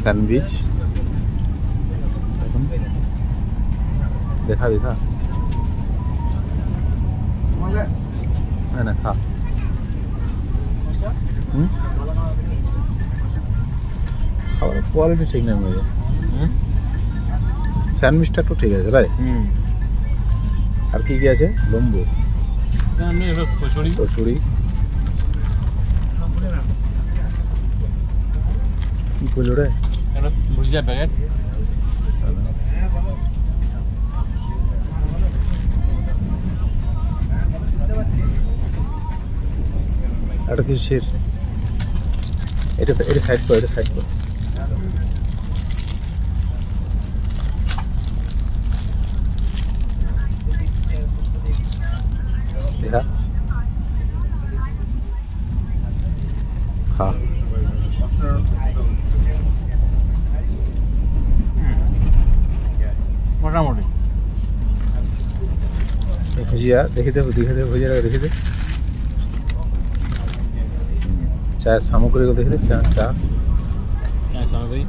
sandwich দেখা দেখা না না খা খাবার কোয়ালিটি ঠিক নেই মেয়ে স্যান্ডউইচটা একটু ঠিক আছে রাই আর কি কি আছে লম্বু কচুরি কচুরি কি করলো রে ভুজিয়া প্যাকেট একটা কিছু ছেড় এটা সাইড কর এটা সাইড কর দেখা খা মোটামুটি ভুজিয়া দেখে দে ভুজিয়াটা দেখে দে চা সামগ্রী দেখে দে চা সামগ্রী